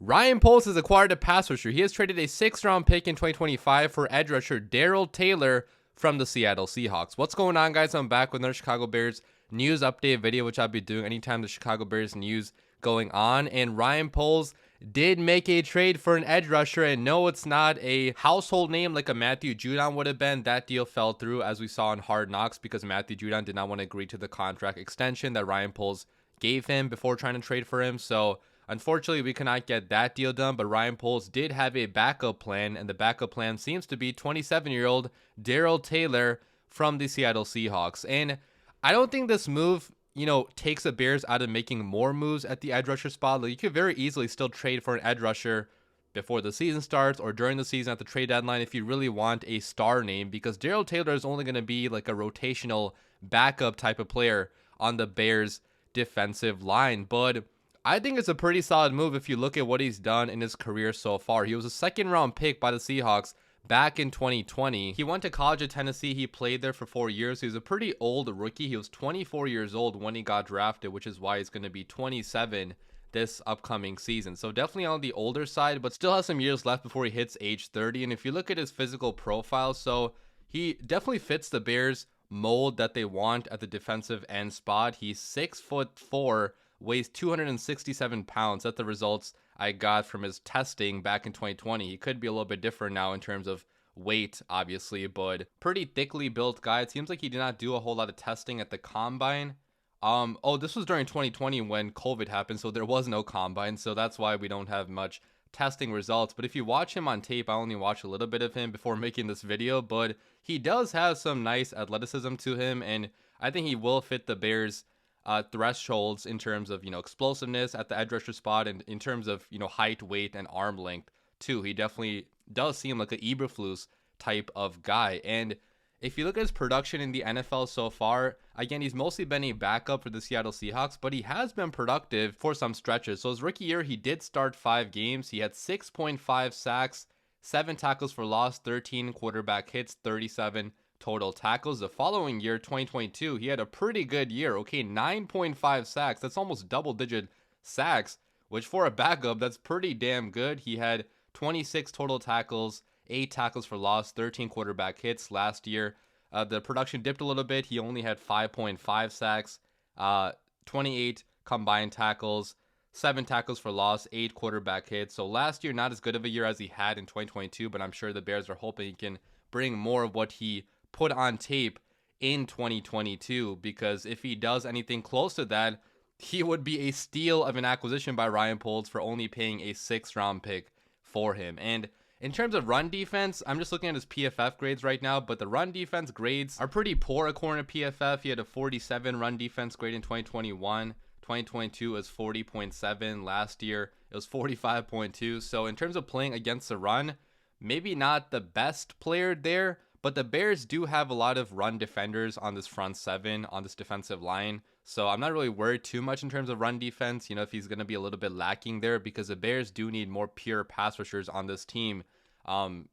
Ryan Poles has acquired a pass rusher. He has traded a 6th-round pick in 2025 for edge rusher Darrell Taylor from the Seattle Seahawks. What's going on, guys? I'm back with another Chicago Bears news update video, which I'll be doing anytime the Chicago Bears news going on. And Ryan Poles did make a trade for an edge rusher, and no, it's not a household name like a Matthew Judon would have been. That deal fell through, as we saw in Hard Knocks, because Matthew Judon did not want to agree to the contract extension that Ryan Poles gave him before trying to trade for him. So unfortunately, we cannot get that deal done, but Ryan Poles did have a backup plan, and the backup plan seems to be 27-year-old Darrell Taylor from the Seattle Seahawks. And I don't think this move, takes the Bears out of making more moves at the edge rusher spot. Like, you could very easily still trade for an edge rusher before the season starts or during the season at the trade deadline if you really want a star name, because Darrell Taylor is only going to be like a rotational backup type of player on the Bears defensive line. But I think it's a pretty solid move if you look at what he's done in his career so far. He was a 2nd-round pick by the Seahawks back in 2020. He went to college at Tennessee. He played there for 4 years. He was a pretty old rookie. He was 24 years old when he got drafted, which is why he's going to be 27 this upcoming season. So definitely on the older side, but still has some years left before he hits age 30. And if you look at his physical profile, so he definitely fits the Bears mold that they want at the defensive end spot. He's 6'4", weighs 267 pounds. That's the results I got from his testing back in 2020. He could be a little bit different now in terms of weight, obviously, but pretty thickly built guy. It seems like he did not do a whole lot of testing at the combine. This was during 2020 when COVID happened, so there was no combine, so that's why we don't have much testing results. But if you watch him on tape, I only watched a little bit of him before making this video, but he does have some nice athleticism to him, and I think he will fit the Bears thresholds in terms of explosiveness at the edge rusher spot, and in terms of height, weight, and arm length too. He definitely does seem like an Eberflus type of guy. And if you look at his production in the NFL so far, again, he's mostly been a backup for the Seattle Seahawks, but he has been productive for some stretches. So his rookie year, he did start 5 games. He had 6.5 sacks, 7 tackles for loss, 13 quarterback hits, 37 total tackles. The following year, 2022, he had a pretty good year. Okay, 9.5 sacks. That's almost double-digit sacks, which for a backup, that's pretty damn good. He had 26 total tackles, 8 tackles for loss, 13 quarterback hits last year. The production dipped a little bit. He only had 5.5 sacks, 28 combined tackles, 7 tackles for loss, 8 quarterback hits. So last year, not as good of a year as he had in 2022, but I'm sure the Bears are hoping he can bring more of what he put on tape in 2022, because if he does anything close to that, he would be a steal of an acquisition by Ryan Poles for only paying a 6th-round pick for him. And in terms of run defense, I'm just looking at his PFF grades right now, but the run defense grades are pretty poor according to PFF. He had a 47 run defense grade in 2021. 2022 was 40.7. Last year, it was 45.2. So in terms of playing against the run, maybe not the best player there, but the Bears do have a lot of run defenders on this front 7, on this defensive line. So I'm not really worried too much in terms of run defense, if he's going to be a little bit lacking there, because the Bears do need more pure pass rushers on this team, to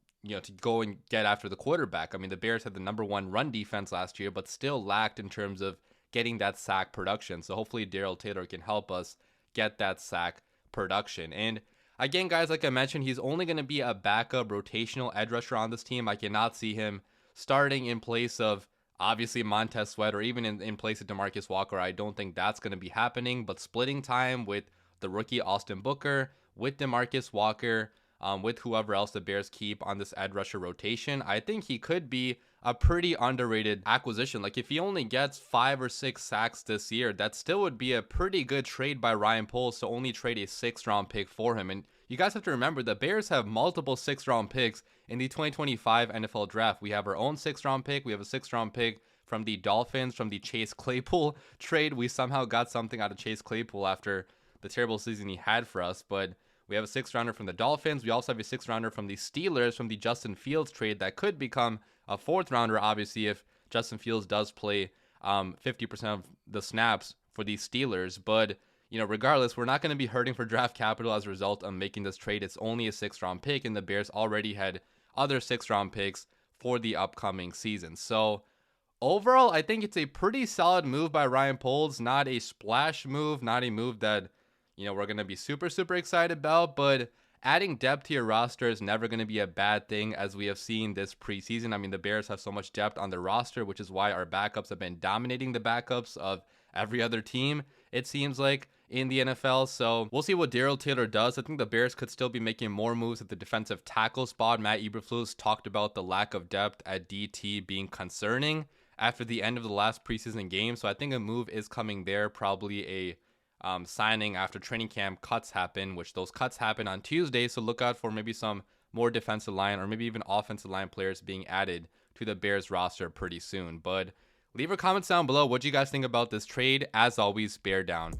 go and get after the quarterback. I mean, the Bears had the #1 run defense last year, but still lacked in terms of getting that sack production. So hopefully Darrell Taylor can help us get that sack production. And again, guys, like I mentioned, he's only going to be a backup rotational edge rusher on this team. I cannot see him starting in place of, obviously, Montez Sweat, or even in place of DeMarcus Walker. I don't think that's going to be happening. But splitting time with the rookie Austin Booker, with DeMarcus Walker, with whoever else the Bears keep on this edge rusher rotation, I think he could be a pretty underrated acquisition. Like, if he only gets 5 or 6 sacks this year, that still would be a pretty good trade by Ryan Poles to only trade a 6th-round pick for him. And you guys have to remember, the Bears have multiple 6th-round picks in the 2025 NFL draft. We have our own 6th-round pick. We have a 6th-round pick from the Dolphins, from the Chase Claypool trade. We somehow got something out of Chase Claypool after the terrible season he had for us. But we have a 6th-rounder from the Dolphins. We also have a 6th-rounder from the Steelers, from the Justin Fields trade that could become a 4th-rounder, obviously, if Justin Fields does play 50% of the snaps for the Steelers. But regardless, we're not going to be hurting for draft capital as a result of making this trade. It's only a 6th-round pick, and the Bears already had other 6th-round picks for the upcoming season. So Overall, I think it's a pretty solid move by Ryan Poles. Not a splash move, not a move that, we're going to be super, super excited about, but adding depth to your roster is never going to be a bad thing, as we have seen this preseason. I mean, the Bears have so much depth on their roster, which is why our backups have been dominating the backups of every other team, it seems like, in the NFL. So we'll see what Darrell Taylor does. I think the Bears could still be making more moves at the defensive tackle spot. Matt Eberflus talked about the lack of depth at DT being concerning after the end of the last preseason game. So I think a move is coming there, probably a signing after training camp cuts happen, which those cuts happen on Tuesday. So look out for maybe some more defensive line or maybe even offensive line players being added to the Bears roster pretty soon. But leave your comments down below. What do you guys think about this trade? As always, bear down.